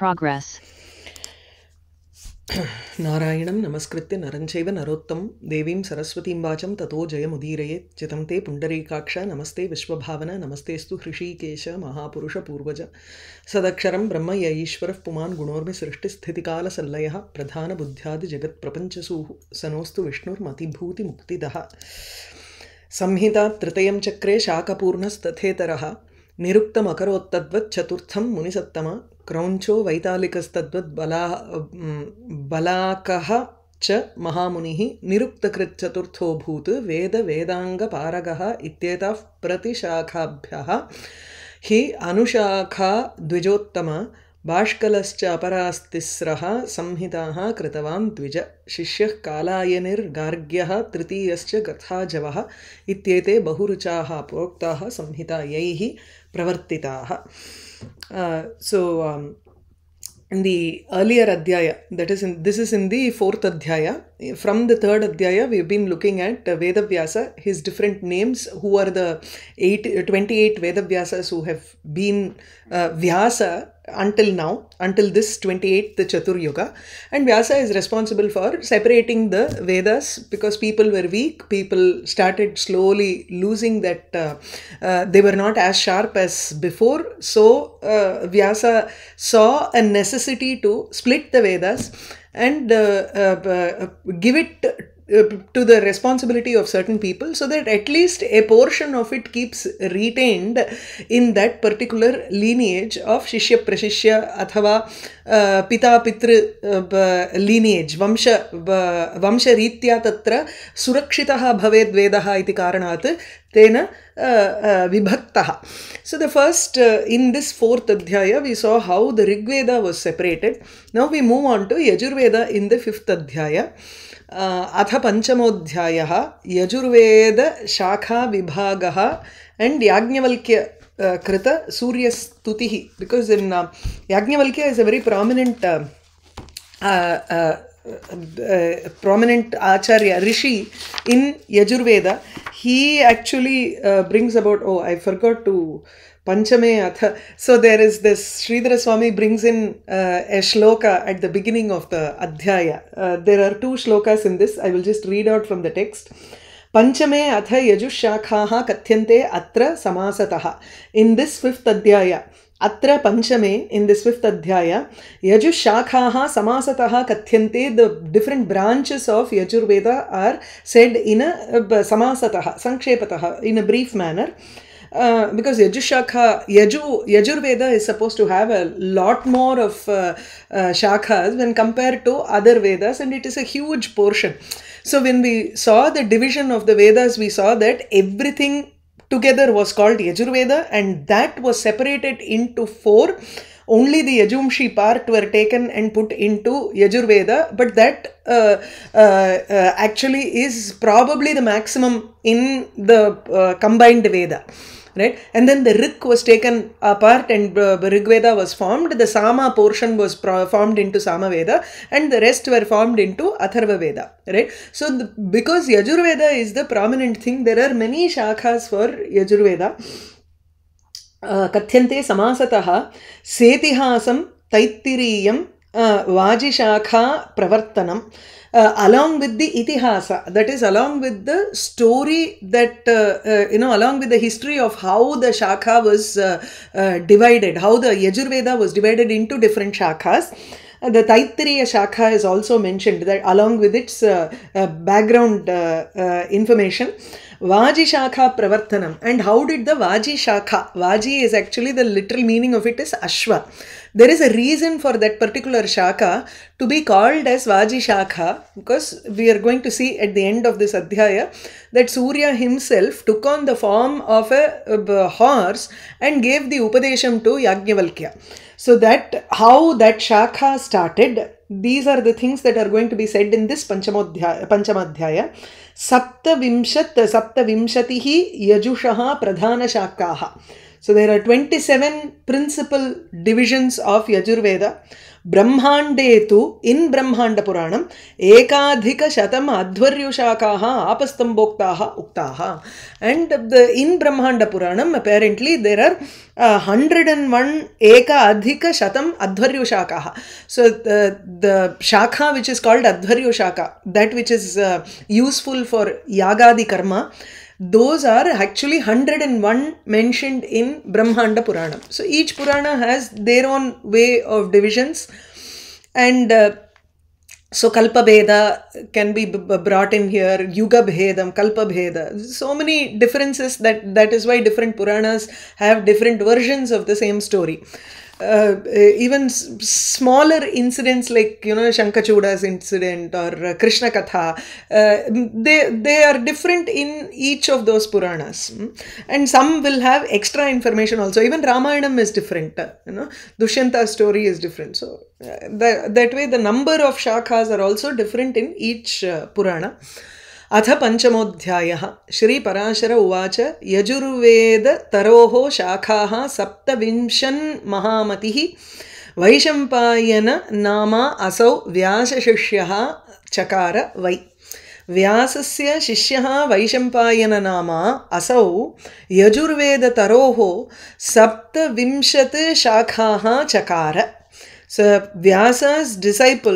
progress. नारायणं नमस्कृत्य नरं चैव नरोत्तमं देवीं सरस्वतीं वाचं ततो जयमुदीरयेत् चितं ते पुण्डरीकाक्ष नमस्ते विश्वभावना नमस्तेऽस्तु हृषीकेश महापुरुषपूर्वज सदक्षरं ब्रह्म य ईश्वरः पुमान् गुणोर्मि सृष्टिस्थितिकालसल्लयः प्रधानबुद्ध्यादिजगत्प्रपञ्चसूः सनोऽस्तु विष्णुर्मतिभूतिमुक्तिदः संहिता तृतीयं चक्रे शाकपूर्णस्तथेतरः निरुक्तमकरोत्तद्वत् चतुर्थं मुनिसत्तम क्रौञ्चो वैतालिकस्तद्वत् बलाकः च महामुनिः निरुक्तकृत् चतुर्थोऽभूत् वेदवेदाङ्गपारगः इत्येताः प्रतिशाखाभ्यः हि अनुशाखा द्विजोत्तम बाष्कलश्च अपरास्तिस्रः संहिताः कृतवान् द्विज शिष्यः कालायनिर्गार्ग्यः तृतीयश्च गथाजवः इत्येते बहुरुचाः प्रोक्ताः संहितायैः प्रवर्तिताः. In the earlier adhyaya, this is in the fourth adhyaya. From the third adhyaya, we've been looking at Vedavyasa, his different names, who are the 28 Vedavyasas who have been Vyasa until now, until this 28th Chatur Yuga. And Vyasa is responsible for separating the Vedas because people were weak, people started slowly losing that, they were not as sharp as before. So Vyasa saw a necessity to split the Vedas and give it to the responsibility of certain people so that at least a portion of it keeps retained in that particular lineage of Shishya Prashishya athava Pita Pitru lineage, Vamsha Ritya Tatra Surakshitaha Bhaved Vedaha iti Karanat Tena Vibhaktaha. So the first, in this fourth adhyaya, we saw how the Rig Veda was separated. Now we move on to Yajurveda in the fifth adhyaya. अथ पंचमोऽध्यायः यजुर्वेद शाखा विभागः and Yajnavalkya कृत सूर्यस्तुतिः, because in Yajnavalkya is a very prominent prominent acharya rishi in Yajurveda. He actually brings about, I forgot to Panchame Atha. So there is this, Sridhara Swami brings in a shloka at the beginning of the Adhyaya. There are two shlokas in this. I will just read out from the text. Panchame Atha Yajushakhaha Kathyante Atra Samasataha. In this fifth Adhyaya, Atra Panchame, in this fifth Adhyaya, Yajushakhaha Samasataha Kathyante, the different branches of Yajurveda are said in a Samasataha, Sankshepataha, in a brief manner. Because Yajurveda is supposed to have a lot more of shakhas when compared to other Vedas, and it is a huge portion. So when we saw the division of the Vedas, we saw that everything together was called Yajurveda, and that was separated into four. Only the Yajumshi part were taken and put into Yajurveda, but that actually is probably the maximum in the combined Veda. Right? And then the Rik was taken apart and Rig Veda was formed. The Sama portion was formed into Sama Veda, and the rest were formed into Atharva Veda. Right? So because Yajurveda is the prominent thing, there are many shakhas for Yajurveda. Kathyante Samasataha Setihasam Taittiriyam Vajishakha Pravartanam. Along with the itihasa, that is along with the story that, along with the history of how the shakha was divided, how the Yajurveda was divided into different shakhas. The Taittiriya Shakha is also mentioned, that along with its background information. Vaji Shakha Pravartanam. And how did the Vaji Shakha? Vaji is actually, the literal meaning of it is Ashwa. There is a reason for that particular Shakha to be called as Vaji Shakha, because we are going to see at the end of this Adhyaya that Surya himself took on the form of a horse and gave the Upadesham to Yajnavalkya. So that how that Shakha started, these are the things that are going to be said in this Panchamadhyaya. Saptavimshatihi Yajushaha Pradhana Shakaha. So there are 27 principal divisions of Yajurveda. Brahmande tu in Brahmanda Puranam ekadhika shatam adhvaryushakaha apastamboktaha uktaha. And in Brahmanda Puranam apparently there are 101 ekadhika shatam adhvaryushakaha. So the shakha which is called adhvaryushaka, that which is useful for yagadi karma, those are actually 101 mentioned in Brahmanda Purana. So each Purana has their own way of divisions, and so Kalpa Bheda can be brought in here, Yuga Bhedam, Kalpa Bheda. So many differences that is why different Puranas have different versions of the same story. Even smaller incidents like, you know, Shankachuda's incident or Krishna Katha, they are different in each of those Puranas. And some will have extra information also. Even Ramayanam is different. You know, Dushyanta's story is different. So that way the number of shakhas are also different in each Purana. अथ पंचमोऽध्यायः श्री पराशर उवाच यजुर्वेद तरोः शाखाः सप्तविंशन् महामतिः वैशम्पायन नामा असौ व्यासशिष्यः चकार वै व्यासस्य शिष्यः वैशम्पायन नामा असौ यजुर्वेद तरोः सप्तविंशत् शाखाः चकार. So Vyasa's disciple,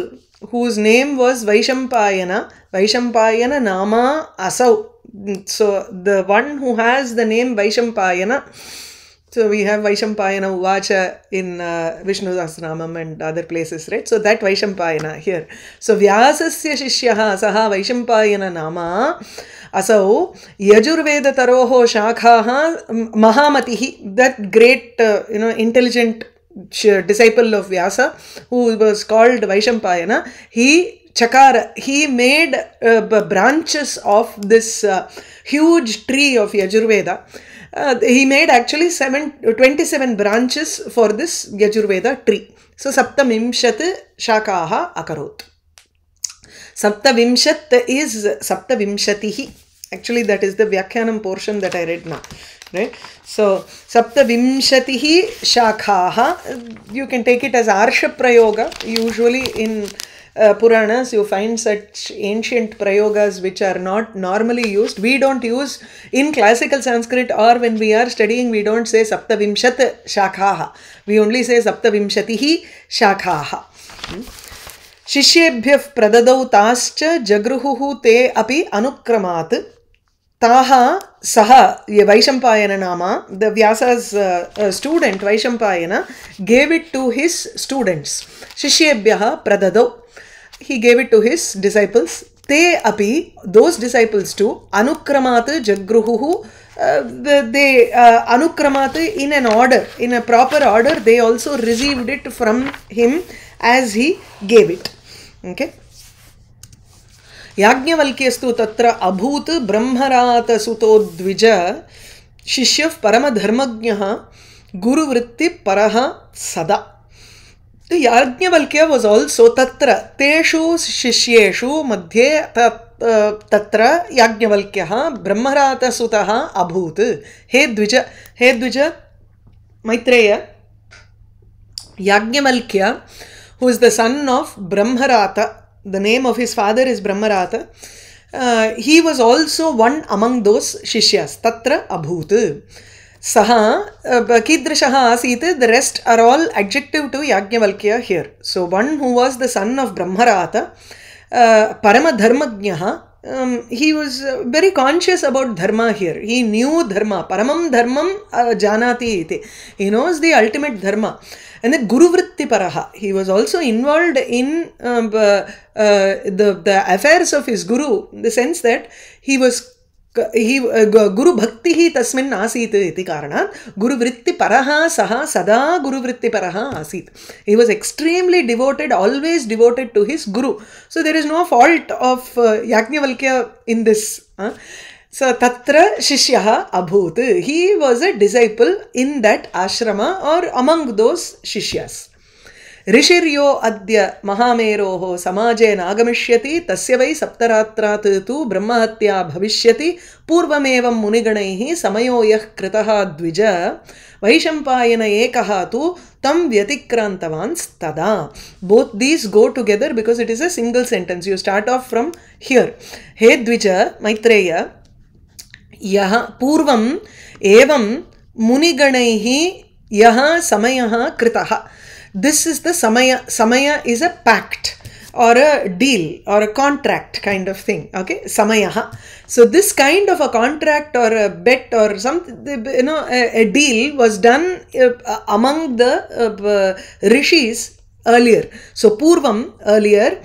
whose name was Vaishampayana, Vaishampayana Nama Asau. So the one who has the name Vaishampayana, so we have Vaishampayana Uvacha in Vishnu Sahasranamam and other places, right? So that Vaishampayana here. So Vyasasya Shishyaha Saha Vaishampayana Nama Asau Yajurveda Taroho Shakhaha Mahamatihi, that great, intelligent disciple of Vyasa, who was called Vaishampayana, he made branches of this huge tree of Yajurveda. He made actually 27 branches for this Yajurveda tree. So Saptamimshat Shakaha Akarot. Saptavimshat is Saptavimshatihi. Actually, that is the Vyakhyanam portion that I read now. Right? So, Saptavimshatihi Shakhaha, you can take it as Arsha Prayoga. Usually in Puranas, you find such ancient prayogas which are not normally used. We don't use in classical Sanskrit, or when we are studying, we don't say Saptavimshat Shakhaha. We only say Saptavimshatihi Shakhaha. Shishyebhyah pradadau tascha jagruhuhu te api anukramat. Taha Saha Vaishampayana Nama, the Vyasa's student Vaishampayana, gave it to his students. Shishyebhyah pradadau. He gave it to his disciples. Te api, those disciples too, anukramat jagruhuhu, they anukramat in an order, in a proper order, they also received it from him as he gave it. Okay. Yajnavalkyastu tatra abhut brahmarata suto dvija shishyah paramadharmagnyah guru vritti paraha sada. The Yajnavalkya was also tatra teshu shishyeshu madhye tatra Yajnavalkyah brahmarata sutaha abhut. He dvija Maitreya, Yajnavalkya, who is the son of Brahmarata, the name of his father is Brahmarata, he was also one among those Shishyas. Tatra abhut. Saha, Kidrashaha asit, the rest are all adjective to Yajnavalkya here. So one who was the son of Brahmarata, Paramadharmagnaha, he was very conscious about dharma here. He knew dharma. Paramam dharmam janati iti. He knows the ultimate dharma. And then Guru Vritti Paraha. He was also involved in the affairs of his Guru, in the sense that Guru Bhakti hi tasmin asit iti karanat Guru Vritti Paraha saha sada Guru Vritti Paraha asit. He was extremely devoted, always devoted to his Guru. So there is no fault of Yajnavalkya in this. So tatra shishyaha abhut. He was a disciple in that ashrama or among those shishyas. ऋषिर्यो अद्य महामेरोः समाजे नागमिष्यति तस्य वै सप्तरात्रात् तु ब्रह्महत्या भविष्यति पूर्वमेवं मुनिगणैः समयो यः कृतः द्विज वैशम्पायन एकः तु तं व्यतिक्रान्तवांस्तदा. Both these go together because it is a single sentence. You start off from here. हे द्विज मैत्रेय यः पूर्वम् एवं मुनिगणैः यः समयः कृतः. This is the samaya. Samaya is a pact or a deal or a contract kind of thing. Okay, samayaha. So this kind of a contract or a bet or something, a deal was done among the rishis earlier. So purvam earlier.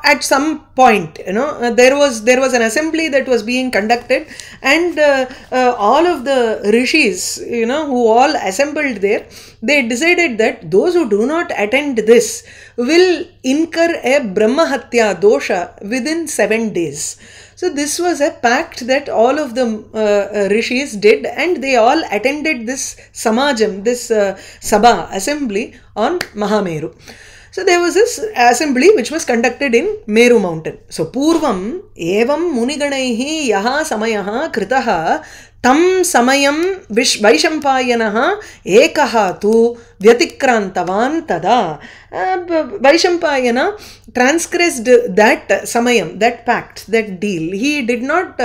At some point, there was an assembly that was being conducted, and all of the rishis, who all assembled there, they decided that those who do not attend this will incur a brahmahatya dosha within 7 days. So this was a pact that all of the rishis did, and they all attended this samajam, this sabha assembly on Mahameru. So there was this assembly which was conducted in Meru mountain. So Purvam evam muniganaihi yaha samayaha kritaha tam samayam Vaishampayanaha ekaha tu vyatikkrantavan tada. Vaishampayana transgressed that samayam, that pact, that deal. He did not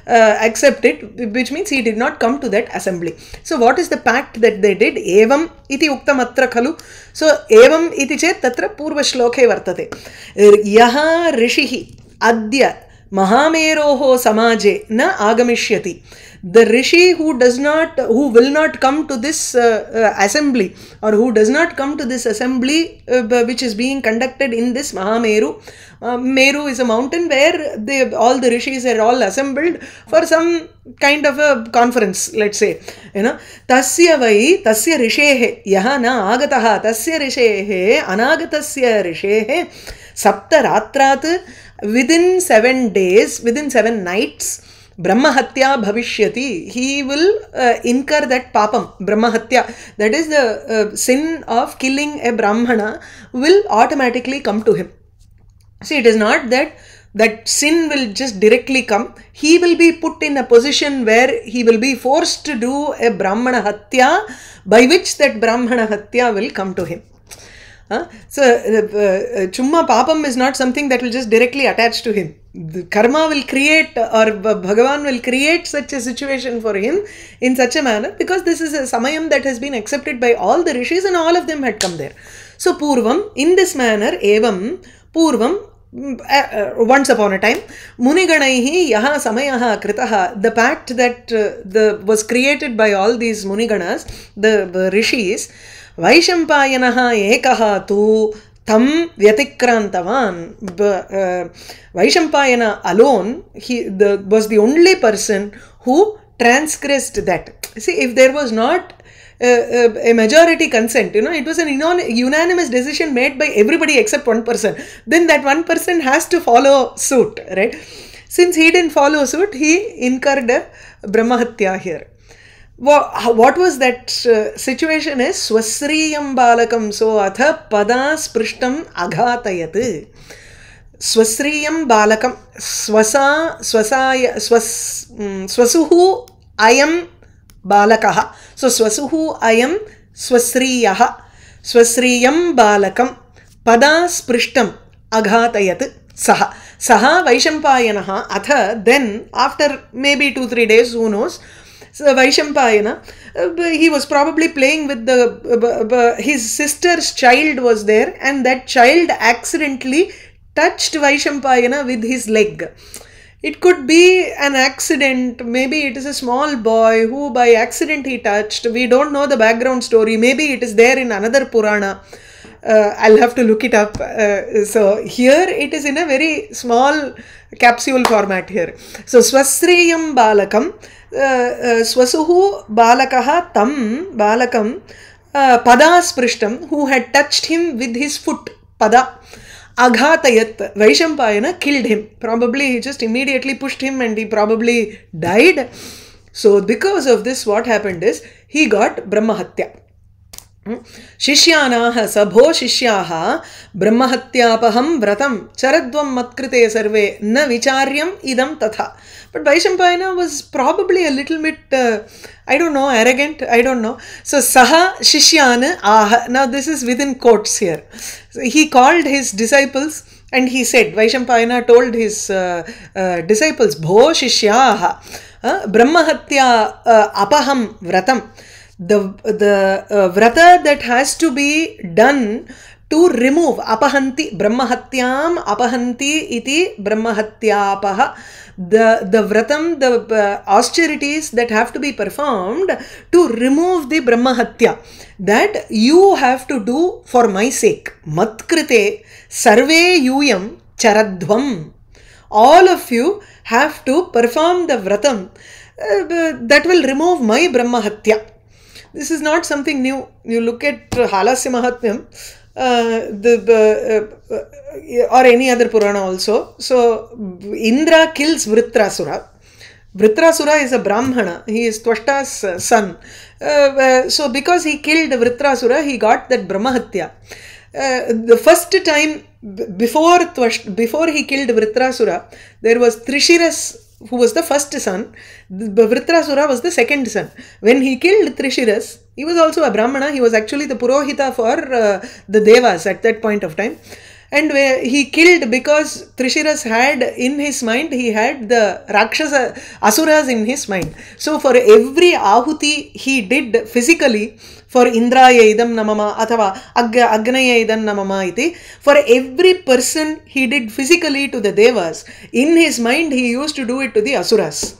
accept it, which means he did not come to that assembly. So what is the pact that they did? Evam iti uktam atra khalu. So evam iti chet tatra purva shloke vartate. Yaha rishihi adya mahameroho samaje na agamishyati. The rishi who will not come to this assembly, or who does not come to this assembly which is being conducted in this Mahameru. Meru is a mountain where all the rishis are all assembled for some kind of a conference, let's say. Tasya vai tasya rishehe yaha na agataha tasya rishehe anagatasya rishehe sapta ratrat within 7 days, within 7 nights, Brahmahatya bhavishyati. He will incur that papam, Brahmahatya. That is the sin of killing a Brahmana will automatically come to him. See, it is not that sin will just directly come. He will be put in a position where he will be forced to do a Brahmana Hatya, by which that Brahmana Hatya will come to him. So, Chumma Papam is not something that will just directly attach to him. The karma will create, or Bhagavan will create such a situation for him in such a manner, because this is a samayam that has been accepted by all the rishis and all of them had come there. So, Purvam, in this manner, Evam, Purvam, once upon a time, Muniganaihi yaha samayaha kritaha, the pact that was created by all these Muniganas, the rishis, Vaishampayanaha ekaha tu tam vyatikrantavan. Vaishampayana alone, was the only person who transgressed that. See, if there was not a majority consent, it was an unanimous decision made by everybody except one person, then that one person has to follow suit, right? Since he didn't follow suit, he incurred a Brahmahatya here. What was that situation is Swasriyam balakam. So atha pada sprishtam aghatayat. Swasriyam balakam swasuhu ayam balakaha. So swasuhu ayam swasriyaha. Swasriyam balakam pada sprishtam aghatayat saha. Saha Vaishampayanaha atha. Then after maybe 2-3 days, who knows, so Vaishampayana, he was probably playing with his sister's child was there, and that child accidentally touched Vaishampayana with his leg. It could be an accident, maybe it is a small boy who by accident he touched. We don't know the background story. Maybe it is there in another Purana. I'll have to look it up. So here it is in a very small capsule format here. So Swasriyam balakam. Swasuhu balakaha tam balakam pada sprishtam, who had touched him with his foot, pada, aghatayat. Vaishampayana killed him. Probably he just immediately pushed him and he probably died. So because of this, what happened is he got Brahmahatya. शिष्यानाः सभो शिष्याः ब्रह्महत्यापहं व्रतं चरद्वं मत्कृते सर्वे न विचार्यम् इदं तथा. But Vaishampayana was probably a little bit, I don't know, arrogant, I don't know. So, Saha Shishyana Aha. Now, this is within quotes here. So, he called his disciples and he said, Vaishampayana told his disciples, Bho Shishyaha Brahmahatya Apaham Vratam. The vrata that has to be done to remove apahanti brahmahatyam apahanti iti brahmahatyapaha, the vratam, the austerities that have to be performed to remove the brahmahatya, that you have to do for my sake. Matkrite sarve yuyam charadhvam, all of you have to perform the vratam that will remove my brahmahatya. This is not something new. You look at Halasya Mahatmyam, or any other Purana also. So, Indra kills Vritrasura. Vritrasura is a Brahmana. He is Twashta's son. So, because he killed Vritrasura, he got that Brahmahatya. The first time before he killed Vritrasura, there was Trishiras, who was the first son. Vritrasura was the second son. When he killed Trishiras, he was also a Brahmana. He was actually the Purohita for the Devas at that point of time. And he killed because Trishiras had in his mind, he had the Rakshasa Asuras in his mind. So for every Ahuti he did physically, for Indraya idam namama athava Agnaya idam namama iti, for every person he did physically to the Devas. In his mind he used to do it to the Asuras.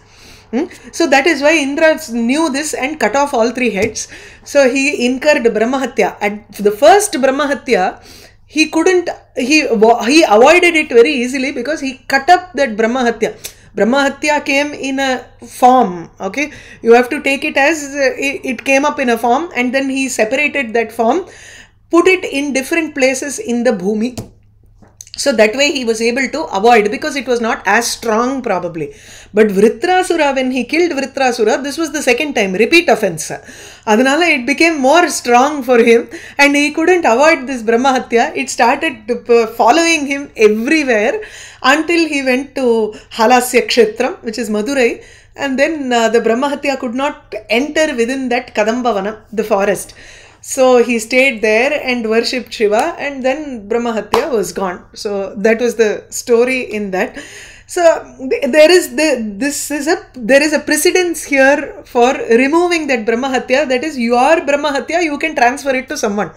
So that is why Indra knew this and cut off all three heads. So he incurred Brahmahatya. At the first Brahmahatya, he couldn't, he avoided it very easily because he cut up that Brahmahatya. Brahmahatya came in a form, okay? You have to take it as it came up in a form, and then he separated that form, put it in different places in the Bhumi. So that way he was able to avoid, because it was not as strong probably. But Vritrasura, when he killed Vritrasura, this was the second time, repeat offense. Adanala it became more strong for him and he couldn't avoid this Brahmahatya. It started following him everywhere until he went to Halasya Kshetram, which is Madurai. And then the Brahmahatya could not enter within that Kadambavana, the forest. So he stayed there and worshipped Shiva, and then Brahmahatya was gone. So that was the story in that. So there is a precedence here for removing that Brahmahatya. That is, your Brahmahatya, you can transfer it to someone.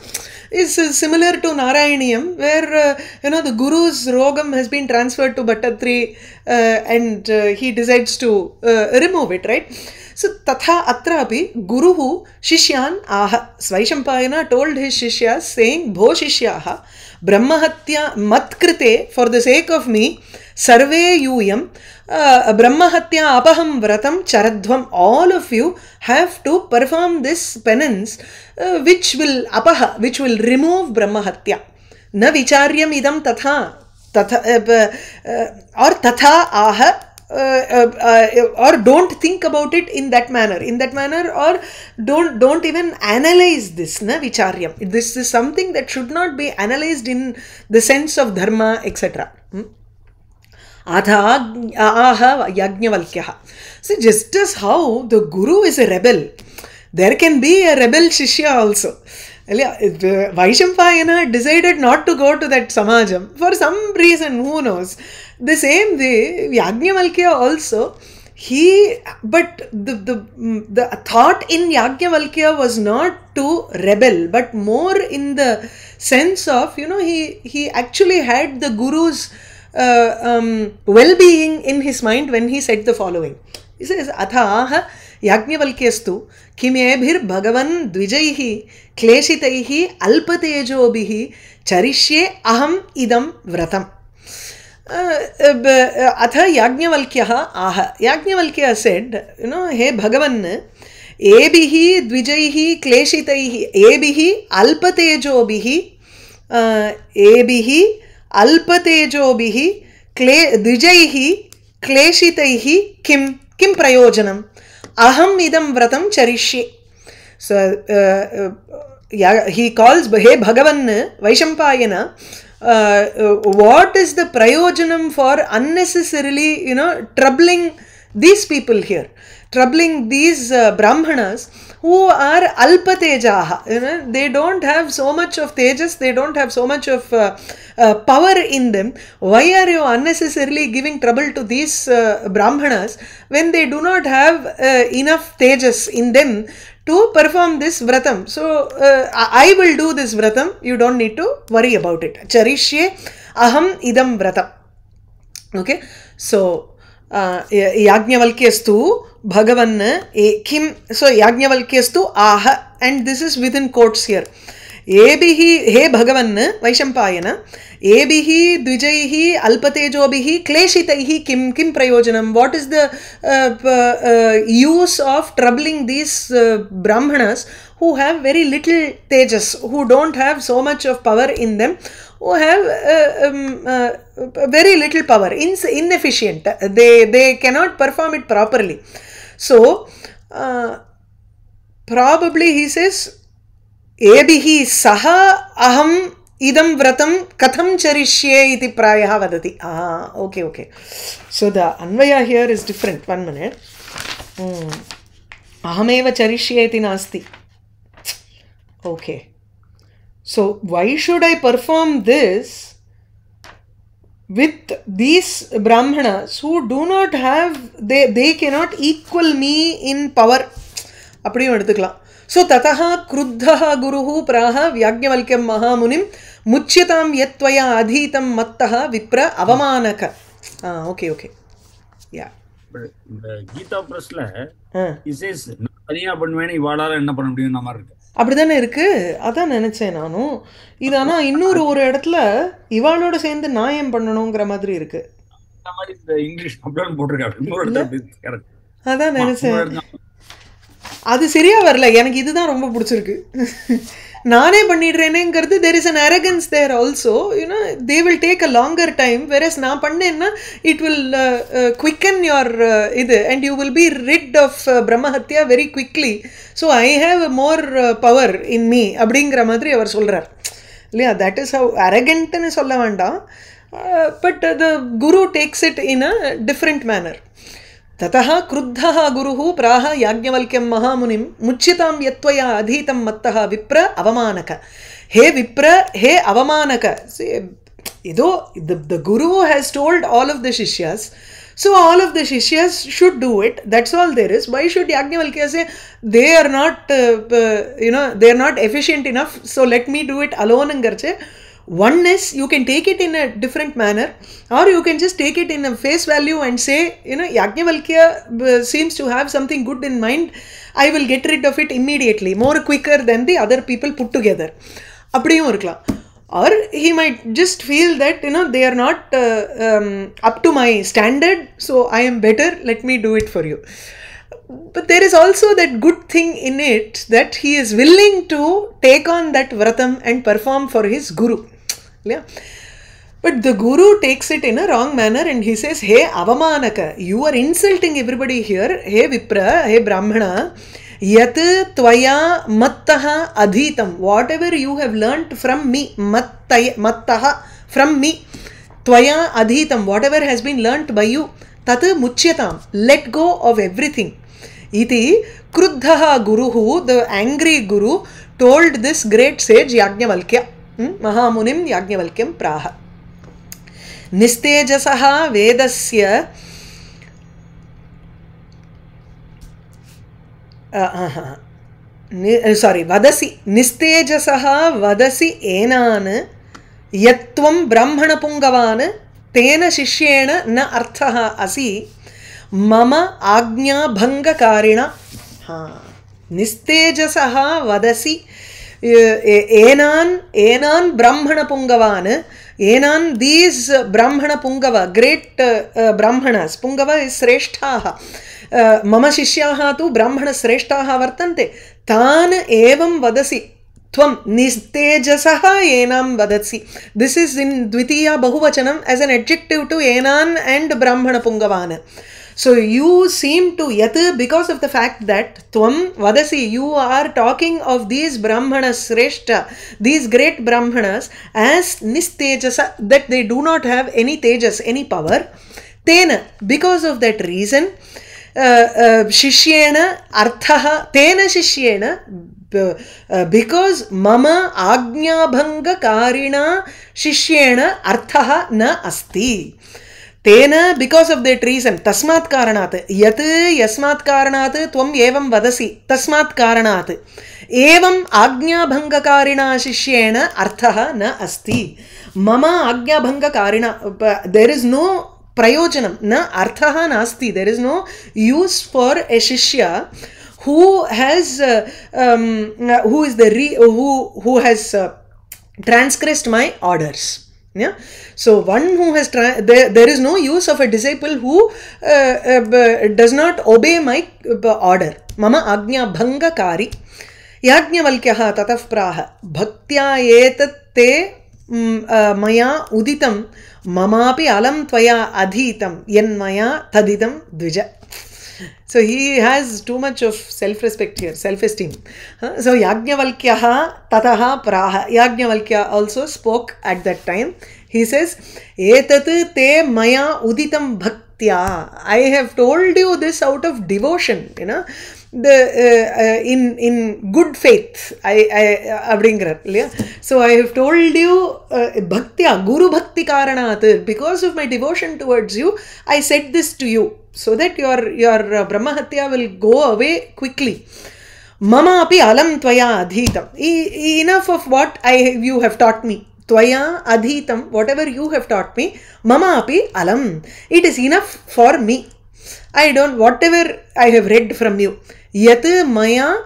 It's similar to Narayaniyam, where the Guru's Rogam has been transferred to Bhattatri, and he decides to remove it, right? So, tatha atrapi guruhu shishyan aha. Vaishampayana told his shishyas, saying, Bho shishyaha brahmahatya matkrite, for the sake of me, sarve yuyam brahmahatya apaham vratam charadhvam. All of you have to perform this penance, which will remove brahmahatya. Na vicharyam idam tatha or tatha aha. Or don't think about it in that manner, or don't even analyze this, na vicharyam. This is something that should not be analyzed in the sense of dharma, etc. Atha aha Yajnavalkyaha. So just as how the Guru is a rebel, there can be a rebel Shishya also. Vaishampayana decided not to go to that Samajam for some reason, who knows. The same way, Yajnavalkya also, but the thought in Yajnavalkya was not to rebel, but more in the sense of, he actually had the Guru's well-being in his mind when he said the following. He says, Atha Yajnavalkyastu kimebhir bhagavan dvijaihi kleshitaihi alpatejobhihi charishye aham idam vratam. Atha Yajnavalkyaha aha. Yajnavalkya said, hey Bhagavan, ebihi dvijaihi kleshitaihi, ebihi alpatejobhihi, ebihi alpatejobhihi dvijaihi kleshitaihi kim prayojanam aham idam vratam charishye. So he calls, Hey Bhagavan, Vaishampayana, what is the prayojanam for unnecessarily, troubling these people here, troubling these brahmanas who are alpa tejaha, they don't have so much of tejas, they don't have so much of power in them. Why are you unnecessarily giving trouble to these brahmanas when they do not have enough tejas in them to perform this vratam? So I will do this vratam, you don't need to worry about it. Charishye aham idam vratam. Okay, so Yajnavalkyastu Bhagavan Kim, so Yajnavalkyastu aha, and this is within quotes here. Ebihi he Bhagavan Vaishampayana Ebihi Dvijaihi Alpatejobihi Kleshitaihi Kim Prayojanam. What is the use of troubling these brahmanas who have very little tejas, who don't have so much of power in them, who have very little power, inefficient, they cannot perform it properly. So probably he says Ebihi saha aham idam vratam katham charishye iti prayaha vadati. Okay. So the Anvaya here is different. 1 minute. Ahameva charishye iti nasti. Okay. So why should I perform this with these brahmanas who do not have, they cannot equal me in power? Appadiyum eduthikalam. So tataha kruddhaha guruhu praha Yajnavalkyam mahamunim muchyatam yatvaya adhitam mattaha vipra avamanaka. Okay. Yeah. The Gita Prasla, he says, Taniya பண்ணுவேனே இவாளால என்ன பண்ண முடியும் நம்ம இருக்கு. அப்படிதானே இருக்கு. அதான் நினைச்சேன் நானும். இது ஆனா இன்னொரு இடத்துல இவாளோட சேர்ந்து நான் ஏன் பண்ணணுங்கிற மாதிரி இருக்கு. அந்த மாதிரி இந்த இங்கிலீஷ் அப்படியே போட்டுருக்காங்க. இன்னொரு இடத்துல அதான் நினைச்சேன். அது சரியா வரல. எனக்கு இதுதான் ரொம்ப பிடிச்சிருக்கு. நானே பண்ணிடுறேனேங்கிறது, there is an arrogance there also, they will take a longer time, whereas நான் பண்ணேன்னா it will quicken your இது, and you will be rid of brahmahatya very quickly, so I have more power in me அப்படிங்கிற மாதிரி அவர் சொல்றார் இல்லையா. that is how arrogantன்னு சொல்ல வேண்டாம், but the guru takes it in a different manner. ततः क्रुद्धः गुरुः प्राह याज्ञवल्क्यं महामुनिं मुच्यतां यत्त्वया अधीतं मत्तः विप्र अवमानक. हे विप्र, हे अवमानक. The guru has told all of the shishyas, so all of the shishyas should do it. That's all there is. Why should Yajnavalkya say they are not they are not efficient enough, so let me do it alone angarche? One is, you can take it in a different manner, or you can just take it in a face value and say, Yajnavalkya seems to have something good in mind, I will get rid of it immediately, more quicker than the other people put together. Appadiyum irukkalam. Or he might just feel that, they are not up to my standard, so I am better, let me do it for you. But there is also that good thing in it, that he is willing to take on that vratam and perform for his guru. Yeah. But the guru takes it in a wrong manner and he says, hey avamanaka, you are insulting everybody here. Hey Vipra, hey Brahmana, yat tvaya mattaha adhitam, whatever you have learnt from me, mattaha, from me, tvaya adhitam, whatever has been learnt by you, tat muchyatam, let go of everything. Iti kruddhaha guruhu, the angry guru, told this great sage Yajnavalkya, Mahamunim Yajnavalkyam praha. Nistejasaha vedasya vadasi. Nistejasaha vadasi enan yatvam brahmana pungavan tena shishyena na arthaha asi mama agnya bhanga karina. Nistejasaha vadasi enan brahmana pungavan. Enan, these brahmana pungava, great brahmanas, pungava is sreshtaha, mama shishyaha tu brahmana sreshtaha vartante, tan evam vadasi, tvam nistejasaha enam vadasi. This is in Dvitiya Bahuvachanam as an adjective to enan and brahmana pungavan. So you seem to yat, because of the fact that tvam vadasi, you are talking of these brahmanas shreshta, these great brahmanas as nistejasa, that they do not have any tejas, any power. Tena, because of that reason, shishyena arthaha, tena shishyena, because mama ajnabhanga karina shishyena arthaha na asti. Tena, because of that reason, tasmat karanat, yat yasmat karanat tvam evam vadasi, tasmat karanat, evam ajnabhanga karina shishyena arthaha na asti. Mama ajnabhanga karina, there is no prayojanam, na arthaha nasti, there is no use for a shishya who has who has transgressed my orders. Yeah, so one who has there is no use of a disciple who does not obey my order. Mama agnya bhanga kari. Yajnavalkyaha tataf praha bhaktya etate maya uditam mamapi alam tvaya adhitam yanmaya tadidam dvija. So he has too much of self-respect here, self-esteem. So Yajnavalkyaha tataha praha. Yajnavalkya also spoke at that time. He says, Etat te maya uditam bhaktya. I have told you this out of devotion, in good faith. So I have told you bhaktya, guru bhakti karanat, because of my devotion towards you, I said this to you, so that your brahmahatya will go away quickly. Mama api alam tvaya adhitam. Enough of what you have taught me. Tvaya adhitam, whatever you have taught me. Mama api alam. It is enough for me. I don't, whatever I have read from you. Yat maya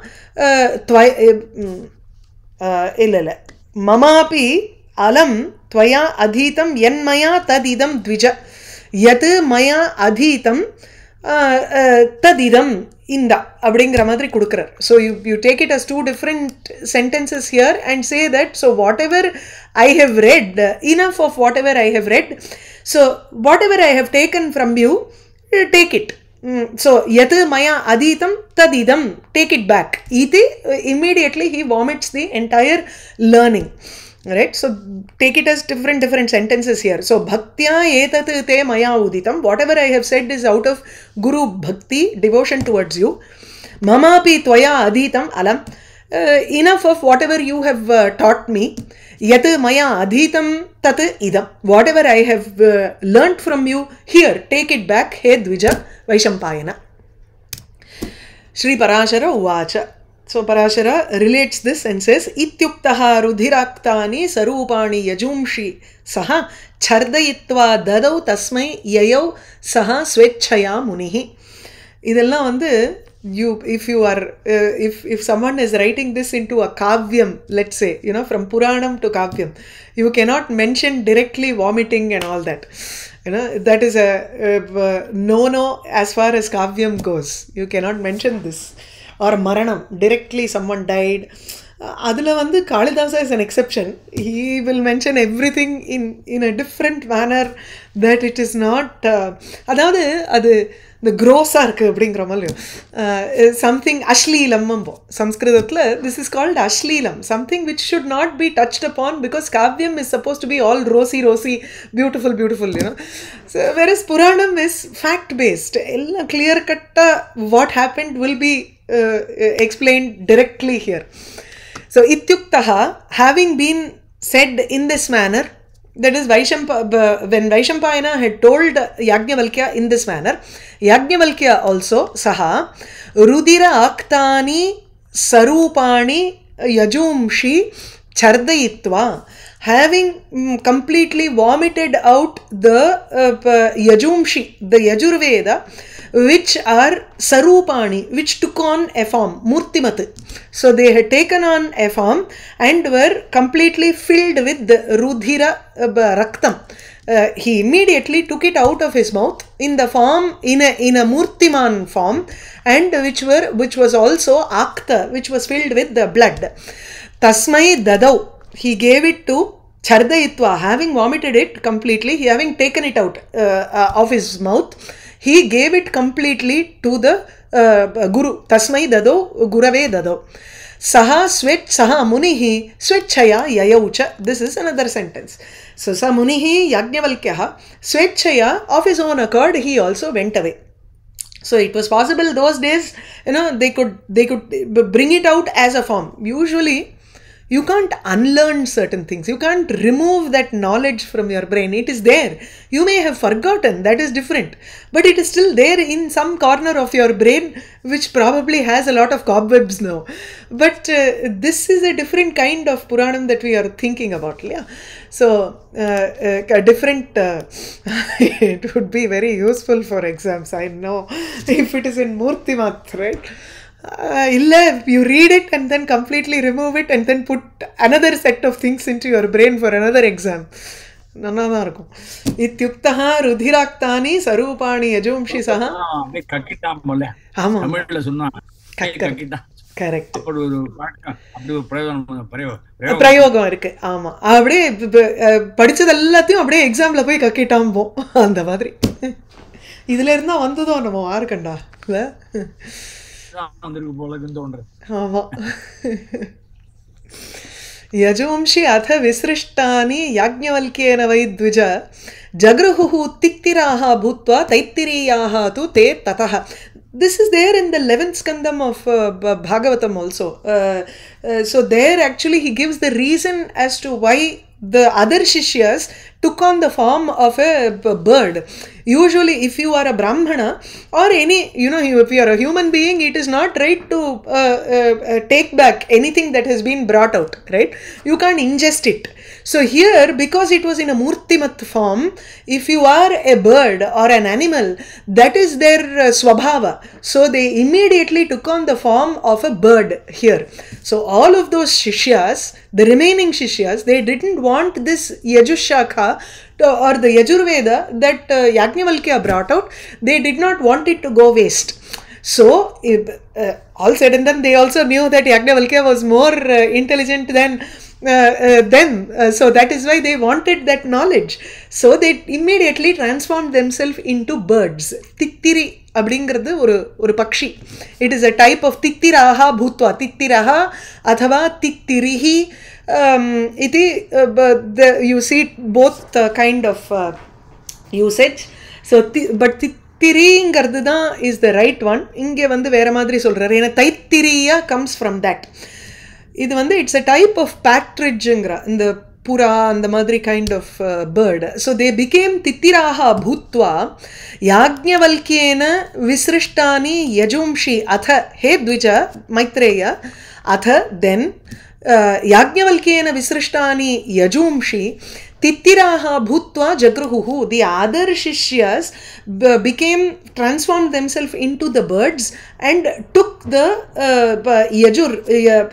mama api alam tvaya adhitam yan maya tadidam dvija. Yat maya adhitam tadidam inda அப்படிங்கிற மாதிரி கொடுக்கிறார். So you take it as two different sentences here and say that, so whatever I have read, enough of whatever I have read, so whatever I have taken from you, take it. So yat maya adhitam tadidam, take it back. Iti, immediately he vomits the entire learning. Right? So take it as different sentences here. So bhaktya etat te maya uditam, whatever I have said is out of guru bhakti, devotion towards you. Mama pi tvaya adhitam alam, enough of whatever you have taught me. Yat maya adhitam tat idam, whatever I have learnt from you, here, take it back. He dvija Vaishampayana. Shri Parashara uvacha. So Parashara relates this and says, Ityuktaha rudhiraktani sarupani yajumshi saha chardayitva dadau tasmai yayau saha swechaya munihi. Idella vandu, if someone is writing this into a kavyam, let's say, from Puranam to kavyam, you cannot mention directly vomiting and all that. That is a no as far as kavyam goes. You cannot mention this. Or maranam, directly someone died. Adula vandu Kalidasa is an exception. He will mention everything in a different manner, that it is not adavadhu adu the grossa irukku அப்படிங்கறோமல்ல, something ashleelam ambo Sanskritatla, this is called ashleelam, something which should not be touched upon, because kavyam is supposed to be all rosy beautiful, so whereas Puranam is fact based, ella clear cut what happened will be explained directly here. So ityuktaha, having been said in this manner, that is when Vaishampayana had told Yajnavalkya in this manner, Yajnavalkya also saha rudira aktani sarupani yajumshi chardayitva, having completely vomited out the yajumshi, the Yajurveda, which are sarupani, which took on a form, murtimat. So they had taken on a form and were completely filled with the rudhira raktam. He immediately took it out of his mouth in the form, in a murtiman form, and which was also akta, which was filled with the blood. Tasmai dadau, he gave it to Chardayitva, having vomited it completely, he having taken it out of his mouth. He gave it completely to the Guru. Tasmai dado, Gurave dado. Saha munihi swechaya yayaucha. This is another sentence. So sa munihi Yajnavalkyaha swechaya, of his own accord, he also went away. So it was possible those days, they could bring it out as a form. Usually, you can't unlearn certain things. You can't remove that knowledge from your brain. It is there. You may have forgotten. That is different. But it is still there in some corner of your brain, which probably has a lot of cobwebs now. But this is a different kind of Puranam that we are thinking about. Yeah. So, a different, it would be very useful for exams. I know, if it is in Murtimat, right? You read it and then completely remove it and then put another set of things into your brain for another exam. நன்னாதான் இருக்கும். இத்யுக்தஹ ருதிராக்தானி சரூபாணி யஜும்ஷி சஹ. கக்கிட்டாமல்ல தமிழ்ல சொன்னா கக்கிட்டா. Correct. அப்படி ஒரு பிரயோகம் இருக்கு. ஆமா, அப்படியே படிச்சது எல்லாத்தையும் அப்படியே எக்ஸாம்ல போய் கக்கிட்டாம்போம். அந்த மாதிரி இதுல இருந்தா வந்ததோ நம்ம யாருக்கண்டா ஆமா. यजूंषि अथ विसृष्टानि याज्ञवल्क्येन वै द्विज जगृहुः तिक्तिराः भूत्वा तैत्तिरीयाः तु ते ततः. This is there in the 11th skandam of Bhagavatam also. So there actually he gives the reason as to why the other Shishyas took on the form of a bird. Usually if you are a Brahmana or any, if you are a human being, it is not right to take back anything that has been brought out, right? You can't ingest it. So here, because it was in a Murtimat form, if you are a bird or an animal, that is their swabhava. So they immediately took on the form of a bird here. So all of those Shishyas, the remaining Shishyas, they didn't want this Yajushakha or the Yajurveda that Yajnavalkya brought out. They did not want it to go waste. So, all said and done, they also knew that Yajnavalkya was more intelligent than them. So that is why they wanted that knowledge. So they immediately transformed themselves into birds. Tiktiri அப்படிங்கிறது ஒரு பக்ஷி. It is a type of tiktiraha bhutva. Tiktiraha athava tiktirihi. You see both kind of usage. So but திரிங்கிறது தான் is the right one. இங்கே வேற மாதிரி சொல்றாரு. ஏன்னா Taittiriya comes from that. இது it's a type of பேட்ரிட்ஜுங்கிற இந்த புறா அந்த மாதிரி kind of bird. So they became தித்திராக பூத்வா யாஜ்ஞவல்க்யேன விசிருஷ்டானி யஜும்ஷி அத ஹே த்விஜ மைத்ரேய அத தென் யாஜ்ஞவல்க்யேன விசிருஷ்டானி யஜும்ஷி Tittiraha bhutva jagruhuhu. The other Shishyas transformed themselves into the birds and took the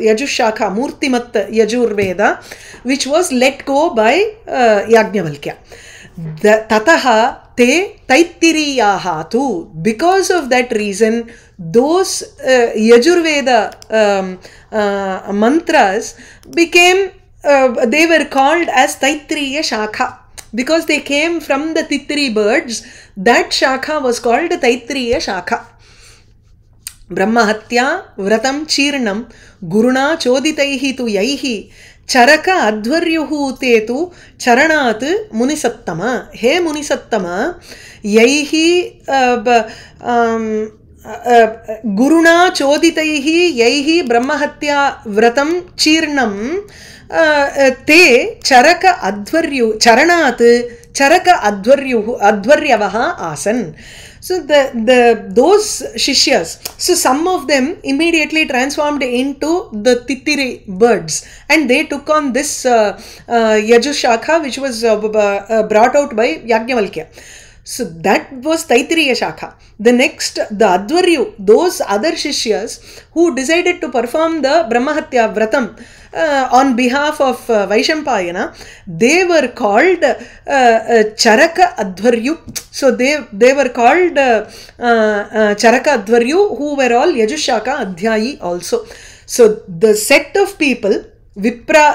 Yajushakha, Murtimat Yajurveda, which was let go by Yajnavalkya. Tataha te taittiriyaha tu. Because of that reason, those Yajurveda mantras became they were called as Taittiriya Shakha. Because they came from the Tittiri birds, that Shakha was called Taittiriya Shakha. Brahmahatya vratam chirnam guruna choditaihi tu yaihi charaka advaryuhu tetu charanat munisattama. He munisattama, yaihi guruna choditaihi yaihi brahmahatya vratam chirnam te charaka advaryu charanat charaka advaryavaha asan. So those Shishyas, so some of them immediately transformed into the Tittiri birds and they took on this Yajushakha which was brought out by Yajnavalkya. So that was Taittiriya Shakha. The next, the Advaryu, those other Shishyas who decided to perform the Brahmahatya Vratam on behalf of Vaishampayana, they were called Charaka Advaryu. So they were called Charaka Advaryu, who were all Yajushaka Adhyayi also. So the set of people, Vipra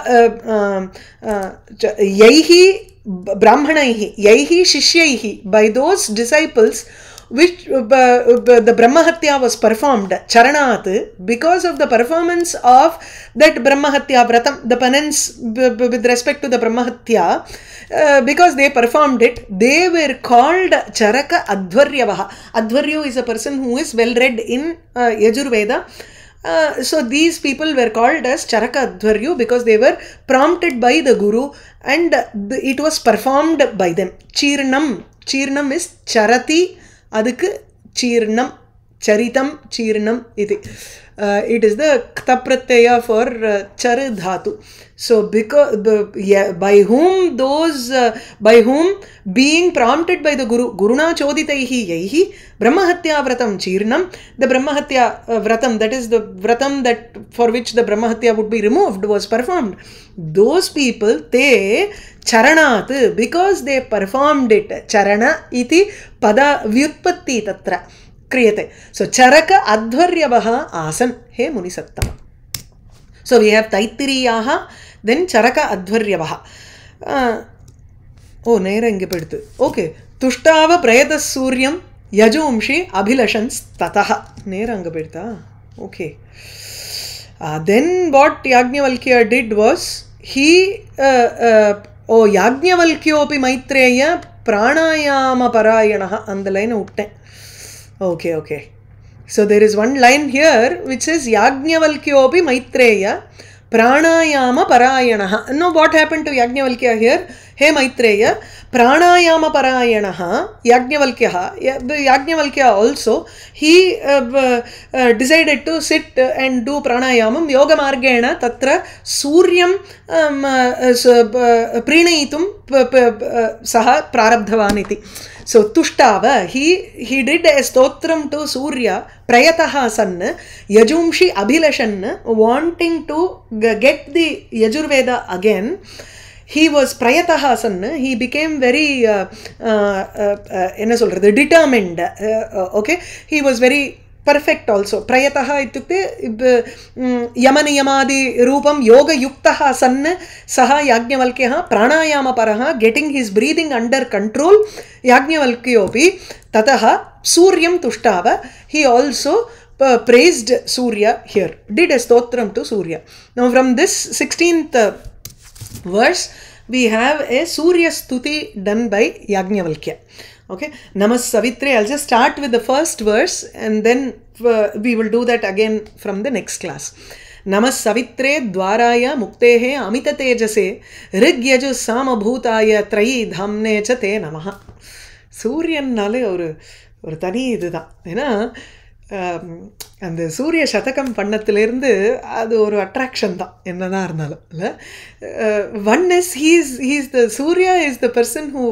Yaihi Brahmanaihi, Yaihi Shishyaihi, by those disciples which the Brahmahatya was performed, Charanat, because of the performance of that Brahmahatya Vratam, the penance with respect to the Brahmahatya, because they performed it, they were called Charaka Adhvaryavaha. Adhvaryu is a person who is well read in Yajurveda. So these people were called as Charaka Adhvaryu because they were prompted by the Guru and it was performed by them. Chirnam. Chirnam is Charati, adukku Chirnam. Charitam, Chirnam iti. It is the Kta Pratyaya for Char Dhatu. So, because by whom being prompted by the Guru, Guruna Choditaihi Yaihi, Brahmahatya Vratam Chirnam, the Brahmahatya Vratam, that is the Vratam that for which the Brahmahatya would be removed, was performed. Those people, they Charanat, because they performed it, Charana iti pada vyutpatti tatra kriyate. So, Charaka Adhvaryavaha asan, he Munisattam. So, we have Taittiriyaha, then Charaka Adhvaryavaha. Oh, Naira inge peduthu. Okay. Tushtava Prayatas Suryam Yajumshi Abhilashans Tataha. Naira inge pedutha. Okay. Then what Yajnavalkya did was, he Yajnavalkyopi Maitreya Pranayama Parayanaha. And the line utte. Okay. So there is one line here which says Yajnavalkyopi Maitreya Pranayama Parayanaha. Now what happened to Yajnavalkya here? Hey Maitreya, Pranayama Parayanaha, Yajnavalkya also, he decided to sit and do pranayamam yoga margena tatra suryam prinayitum saha prarabdhavaniti. So Tushtava, he did a stotram to Surya, Prayataha san, Yajumshi Abhilashan, wanting to get the Yajurveda again. He was Prayataha san, he became very determined. Okay, he was very perfect also. Prayataha itukte yamani yamadi rupam yoga yuktaha san saha Yajnavalkyaha pranayama paraha, getting his breathing under control. Yajnavalkyopi tataha Suryam Tushtava, he also praised Surya here, did a stotram to Surya. Now from this 16th verse, we have a Surya Stuti done by Yajnavalkya. Okay, Namas Savitre. I'll just start with the first verse and then we will do that again from the next class. Namas Savitre Dwaraya Muktehe Amita Tejase Rigyaju Samabhutaya Trayi Dhamne Chate Namaha. Suryan Nale or Tani Ida. அந்த சூரிய சதகம் பண்ணத்திலிருந்து அது ஒரு attraction தான் என்னதான் இருந்தாலும் இல்லை. One is he's the Surya is the person who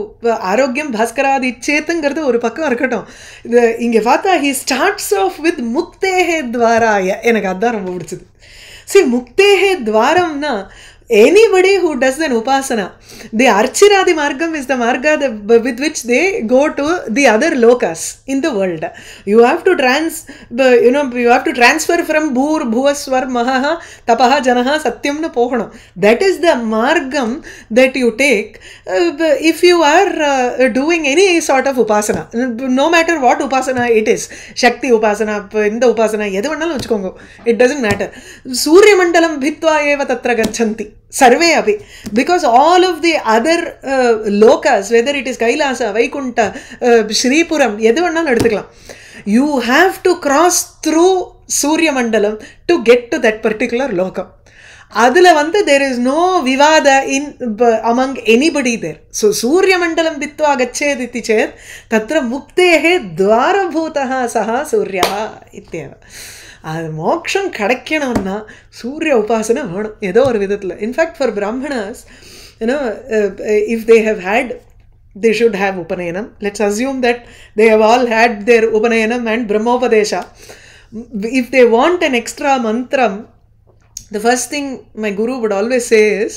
ஆரோக்கியம் பாஸ்கராதி சேத்துங்கிறது ஒரு பக்கம் இருக்கட்டும். இது இங்கே பார்த்தா ஹீ ஸ்டார்ட்ஸ் ஆஃப் வித் முக்தேஹே துவாராய. எனக்கு அதுதான் ரொம்ப பிடிச்சது. சரி, முக்தேஹே துவாரம்னா anybody who does an upasana, the Archiradi Margam is the marga with which they go to the other lokas in the world. You have to transfer from Bhur, Bhuvaswar, Mahaha, Tapaha, Janaha, Satyamna, Pohana. That is the margam that you take if you are doing any sort of upasana. No matter what upasana it is. Shakti upasana, Inda upasana, it doesn't matter. Surya Mandalam Bhitva Eva Tatra Gachanti. Sarve api, because all of the other lokas, whether it is Kailasa, Vaikunta, Shripuram, you have to cross through Surya Mandalam to get to that particular loka. Adula there is no vivada among anybody there. So Surya Mandalam Ditva Gacchediti Chet Tatra Muktehe Dwarabhutaha Saha Suryaha Ityeva. அது மோட்சம் கிடைக்கணும்னா சூரிய உபாசனை வேணும் ஏதோ ஒரு விதத்தில். In fact for Brahmanas, if they have had, they should have Upanayanam. Let's assume that they have all had their Upanayanam and Brahmopadesha. If they want an extra mantram, the first thing my guru would always say is,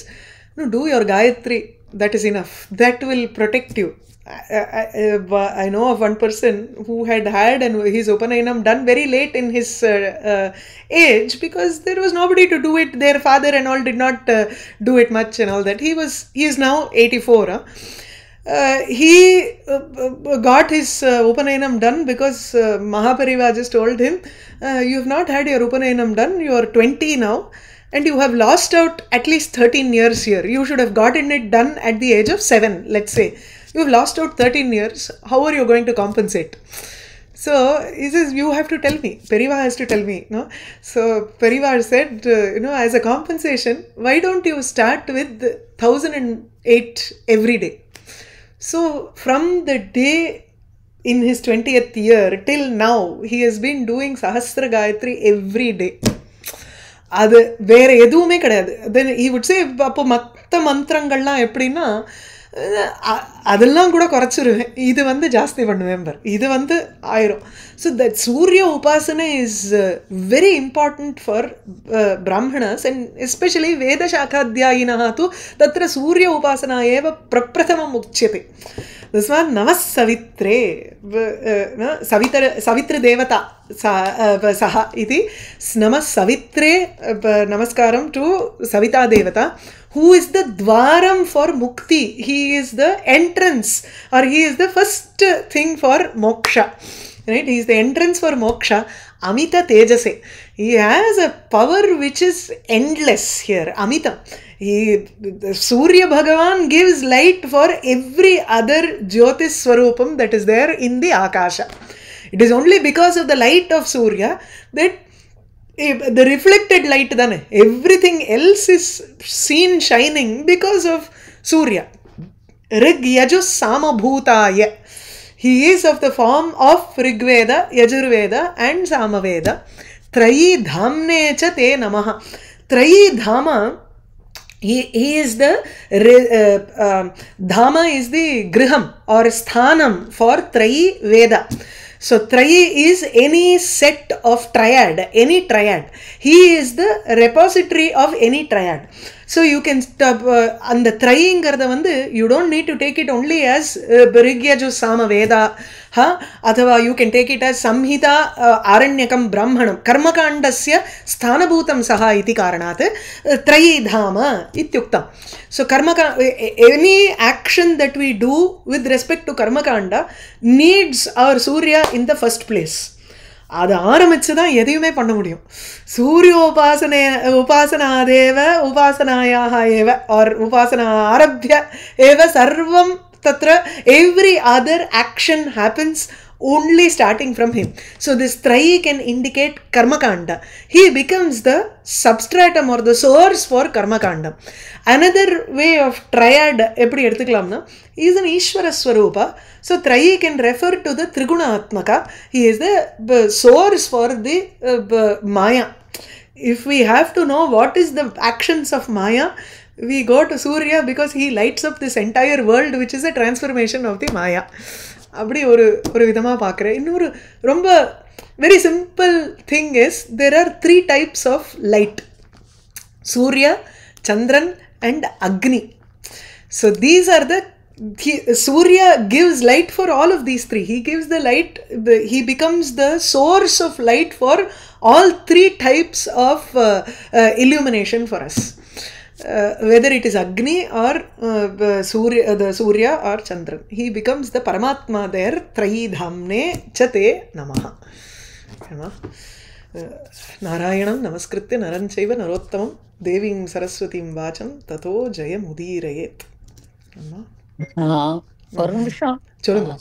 do your Gayatri, that is enough. That will protect you. I know of one person who had his Upanayanam done very late in his age because there was nobody to do it. Their father and all did not do it much and all that. He is now 84. he got his Upanayanam done because Mahapariva just told him, you have not had your Upanayanam done, you are 20 now, and you have lost out at least 13 years here. You should have gotten it done at the age of 7, let's say. You have lost out 13 years. How are you going to compensate? So he says, you have to tell me. Periva has to tell me. No? So Periva said, as a compensation, why don't you start with 1008 every day? So from the day in his 20th year till now, he has been doing Sahasra Gayatri every day. அது வேற எதுவுமே கிடையாது. தென் he would say, அப்போ மற்ற மந்திரங்கள்லாம் எப்படின்னா அதெல்லாம் கூட குறைச்சிருவேன், இது வந்து ஜாஸ்தி பண்ணுவேன் பார், இது வந்து ஆயிரும். ஸோ தட் சூரிய உபாசனை is very important for Brahmanas and especially வேதசாக்காத்தியாயினः तु तत्र सूर्य उपासना एव प्रप्रथमम् उच्यते. तस्मात् नमः सवित्रे, सवित्रदेवता सः इति नमः सवित्रे, नमस्कारं टु सविता देवता, who is the dwaram for mukti. He is the entrance, or he is the first thing for moksha, right? He is the entrance for moksha. Amita Tejase, he has a power which is endless here. Amita, Surya Bhagavan gives light for every other Jyotis Swarupam that is there in the Akasha. It is only because of the light of Surya that the reflected light, everything else is seen shining because of Surya. Rig Yajus Samabhutaya. He is of the form of Rigveda, Yajurveda and Samaveda. Trayi Dhamne cha te namaha. Trayi Dhama, he is the Dhama is the Griham or Sthanam for Trayi Veda. So Trayi is any set of triad, any triad. He is the repository of any triad. So you can and the Trayingarada vandu, you don't need to take it only as Rigyaju Samaveda, athava you can take it as Samhita Aranyakam Brahmanam Karmakandasya Sthanabhutam Saha iti karanat Trayi Dhama ityuktam. So any action that we do with respect to Karmakanda needs our Surya in the first place. அது ஆரம்பிச்சு தான் எதையுமே பண்ண முடியும். சூரிய உபாசனாதேவ உபாசனாயாக ஏவ R உபாசனா ஆரம்பிய ஏவ சர்வம் தத்ர every other action happens only starting from him. So this Trayi can indicate Karmakanda. He becomes the substratum or the source for Karmakanda. Another way of triad எப்படி எடுத்துக்கலாம்னா, he is an Ishvara Swarupa. So Trayi can refer to the Triguna Atmaka. He is the source for the Maya. If we have to know what is the actions of Maya, we go to Surya because he lights up this entire world, which is a transformation of the Maya. அப்படி ஒரு விதமாக பார்க்குறேன். இன்னொரு ரொம்ப very simple thing is, there are 3 types of light: Surya, Chandran and Agni. So these are the Surya gives light for all of these 3. He gives the light, he becomes the source of light for all 3 types of illumination for us. Whether it is Agni or the Surya or Chandran, he becomes the Paramatma there. Trayi Dhamne cha te namaha. Narayanam namaskritya naran chaiva narottamam devim saraswatim vacham tato jayam udirayet. ஒரு நிமிஷம் சொல்லுங்க.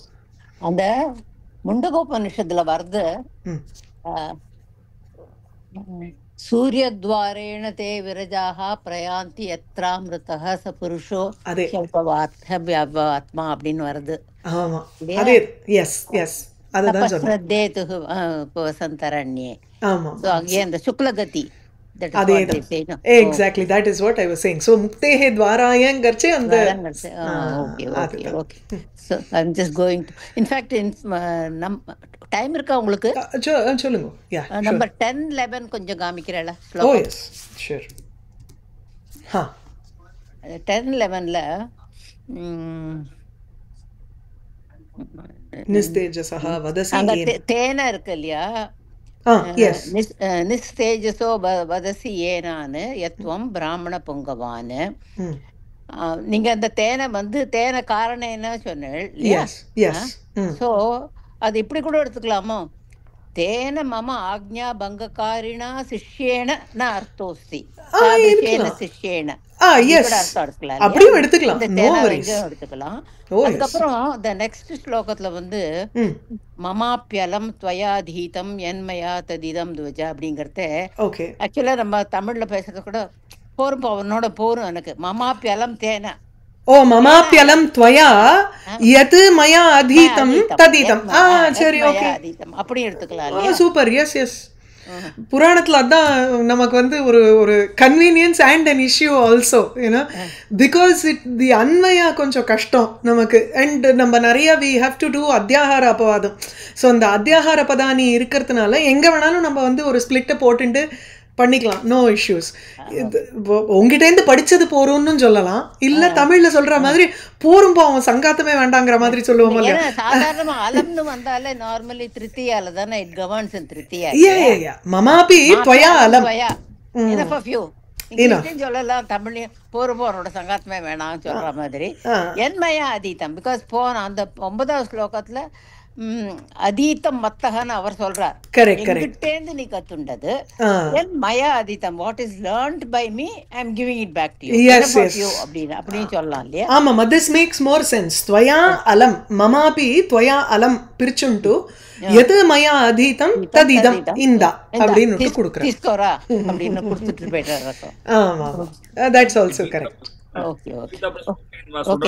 அந்த முண்டகோபனிஷத்துல வருது, சூரியத்வாரேண தே விரஜாஹ பிரயாந்தி யத்ராமிருதஹ ச புருஷோ ஆத்மா அப்படின்னு வருது. ஆமா, அதே. எஸ் எஸ், அதுதான் சொல்றேன். ஸ்ரத்தேது வசந்தரண்யே. ஆமா, சோ அங்கே அந்த சுக்லகதி, exactly, that is what I was saying. So muktehe dwarayangirche and okay. So I'm just going to, in fact, time irukka ungalku solunga. Yeah, number 10 11 konjam kaamikirala. Oh yes, sure. 10 11 la nistejasah vadasi, anga tena irukku இல்லையா? Yes. நிஸ்தேஜசோ வதசி ஏனானு யத்வம் பிராமண புங்கவானு நீங்க அந்த தேனை வந்து தேனை காரணம் என்ன சொன்னேன் இல்லையா? Yes, yes. ஸோ அது இப்படி கூட எடுத்துக்கலாமோ? தேன மம ஆக்ஞா பங்ககாரிணா சிஷ்யேன ந அர்த்தோஸ்தி சாதிருஷேன சிஷ்யேன yes. அர்த்தம் எடுத்துக்கலாம், அப்படியும் எடுத்துக்கலாம். இந்த No தேனை worries. எடுத்துக்கலாம். Oh, yes. அதுக்கப்புறம் இந்த நெக்ஸ்ட் ஸ்லோகத்துல வந்து மமாப்யலம் துவயாதீதம் என்மயா ததிதம் துவஜா அப்படிங்கறத Okay. ஆக்சுவலா நம்ம தமிழ்ல பேசுறது கூட போரும் உன்னோட போரும் எனக்கு மமாப்யலம் தேன ஓ மமாப்யலம் त्वया யத் மயா அதீதம் ததீதம். சரி, ஓகே, அப்படி எடுத்துக்கலாம். சூப்பர். Yes yes. புராணத்துல அதான் நமக்கு வந்து ஒரு ஒரு convenience and an issue also, you know, because the அன்வயா கொஞ்சம் கஷ்டம் நமக்கு. அண்ட் நம்ம நிறைய வி ஹாவ் டு டூ அத்தியாகார அபவாதம். ஸோ அந்த அத்தியாகார பதானி இருக்கிறதுனால எங்கே வேணாலும் நம்ம வந்து ஒரு ஸ்பிளிட்டை போட்டுட்டு பண்ணிக்கலாம், நோ இஷ்யூஸ். உங்ககிட்டேருந்து படிச்சது போறோம்னு சொல்லலாம், இல்ல தமிழ்ல சொல்ற மாதிரி போரும் போவோம் சங்காத்தமே வேண்டாங்கிற மாதிரி சொல்லுவோம் இல்லையா? சாதாரணமா அலம்னு வந்தாலே நார்மலி திருத்தியால தானே இட் கவர்ன்ஸ் இன் திருத்தியா. மமாபி त्वया அலம் enough of you இங்கிலீஷ்லயும் சொல்லலாம், தமிழ்லயும் போரும் போரோட சங்காத்தமே வேணாம்னு சொல்ற மாதிரி. என்மயா அதீதம் பிகாஸ் போன அந்த 9வது ஸ்லோகத்துல அதீதம் மத்தகன்னு அவர் சொல்றார். எங்கிட்டேந்து நீ கத்துண்டது என் மயா அதீதம், what is learned by me I am giving it back to you அப்படின்னு சொல்லலாம் இல்லையா? ஆமா, திஸ் மேக்ஸ் மோர் சென்ஸ். त्वया அலம் மமாபி त्वया அலம் பிரிச்சுண்டு எது மயா அதீதம் ததீதம் இந்தா அப்படின்னு கொடுக்குறேன். தீஸ்கோரா அப்படின்னு கொடுத்துட்டு போயிட்டாரு. ஆமா, that's also correct. Okay okay okay.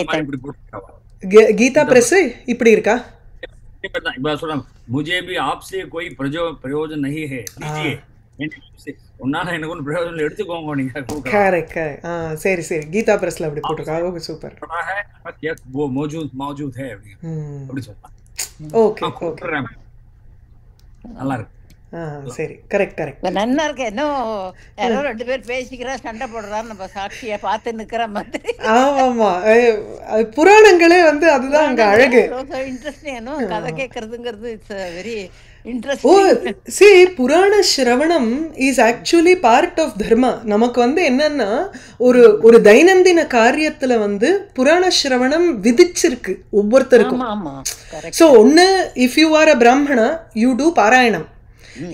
Gita press இப்படி இருக்கா? मुझे भी आपसे कोई प्रयोजन नहीं है, लीजिए, उन्नाला எனக்கு ஒரு பிரயோஜனம் எடுத்துக்கோங்க நீங்க. கரெக்ட். சரி சரி, கீதா பிரஸ்ல அப்படி போட்டுருக்காங்க. Okay, super. पता है कि वो मौजूद है அப்படி சொல்லலாம். ஓகே ஓகே, நல்லா இருக்கு. சரி, கரெக்ட் கரெக்ட். நல்லா இருக்கு. இன்னும் யாரோ 2 பேர் பேசிக்கிறா சண்டை போடுறான்னு நம்ம சாட்சியை பார்த்து நிக்கிற மாதிரி. ஆமா, புராணங்களே வந்து அதுதான் அங்க அழகு. இன்ட்ரெஸ்டிங் கதை கேட்கறதுங்கிறது இட்ஸ் வெரி புராண சிரவணம் இஸ் ஆக்சுவலி பார்ட் ஆஃப் தர்மா. நமக்கு வந்து என்னன்னா ஒரு தைனந்தின காரியத்துல வந்து புராண சிரவணம் விதிச்சிருக்கு ஒவ்வொருத்தருக்கும். சோ ஒன்னு, if you are a Brahmana you do பாராயணம்.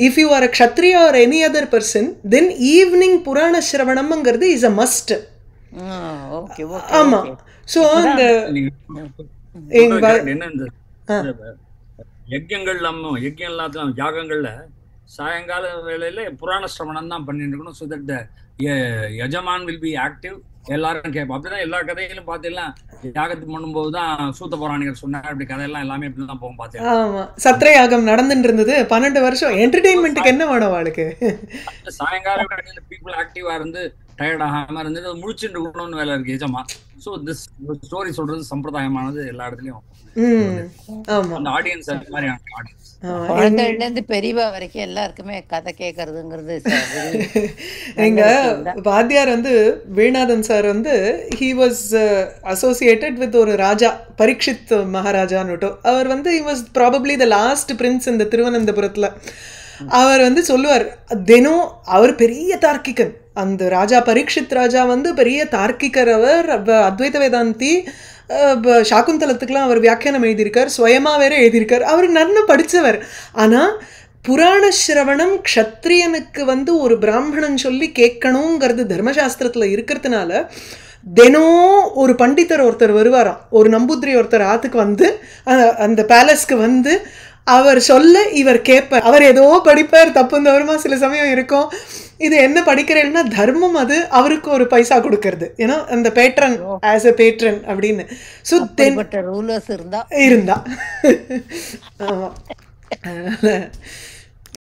If you are a kshatriya or any other person, then evening purana shravanamங்கிறது is a must. Okay okay. ஆமா. சோ அந்த யஜ்யங்கள் எல்லாத்தையும் யாகங்கள்ல சாயங்கால வேளையில புராண சிரவணம் தான் பண்ணிட்டு இருக்கணும். So that yajaman will be active. எல்லாரும் கேட்போம். அப்படிதான் எல்லா கதையிலும் பார்த்தீங்கன்னா யாகத்துக்கு பண்ணும்போது தான் சூத்த புராணிகர் சொன்னார். அப்படி கதையெல்லாம் எல்லாமே இப்படிதான் போகும் பார்த்தீங்கன்னா. ஆமா, சத்திர யாகம் நடந்துட்டு இருந்தது 12 வருஷம். என்டர்டெயின்மெண்ட்டுக்கு என்ன வேணும் அவளுக்கு? சாயங்கால வேளையில பீப்புள் ஆக்டிவா இருந்து டயர்ட் ஆகாம இருந்து முழிச்சுட்டு இருக்கணும்னு வேலை இருக்கு எஜமா. ஸோ திஸ் ஸ்டோரி சொல்றது சம்பிரதாயமானது எல்லா இடத்துலயும். அந்த ஆடியன்ஸ் அந்த மாதிரியான ஆடியன்ஸ் குழந்தைல இருந்து பெரியவா வரைக்கும் எல்லாருக்குமே கதை கேட்கறதுங்கிறது. எங்க வாத்தியார் வந்து வேணாதன் சார் வந்து he was associated with ஒரு ராஜா பரீட்சித் மகாராஜான்னு. அவர் வந்து he was probably the last prince இந்த திருவனந்தபுரத்துல. அவர் வந்து சொல்லுவார் தினம், அவர் பெரிய தார்க்கிகன். அந்த ராஜா பரீட்சித் ராஜா வந்து பெரிய தார்க்கிகர். அவர் அத்வைத வேதாந்தி. சாக்குந்தலத்துக்குலாம் அவர் வியாக்கியானம் எழுதியிருக்கார், சுயமா வேற எழுதியிருக்கார். அவர் நல்லா படித்தவர். ஆனால் புராண சிரவணம் க்ஷத்ரியனுக்கு வந்து ஒரு பிராமணன் சொல்லி கேட்கணுங்கிறது தர்மசாஸ்திரத்தில் இருக்கிறதுனால தினம் ஒரு பண்டிதர் ஒருத்தர் வருவாராம். ஒரு நம்பூதிரி ஒருத்தர் ஆத்துக்கு வந்து அந்த பேலஸ்க்கு வந்து அவர் சொல்ல இவர் கேட்பார். அவர் ஏதோ படிப்பார், தப்பு தவறுமா சில சமயம் இருக்கும். இது என்ன படிக்கிறேன்னா தர்மம், அது அவருக்கு ஒரு பைசா கொடுக்கறது, ஏன்னா அந்த பேட்ரன் ஆஸ் எ பேட்ரன் அப்படின்னு. ஸோ இருந்தா ஆமாம்.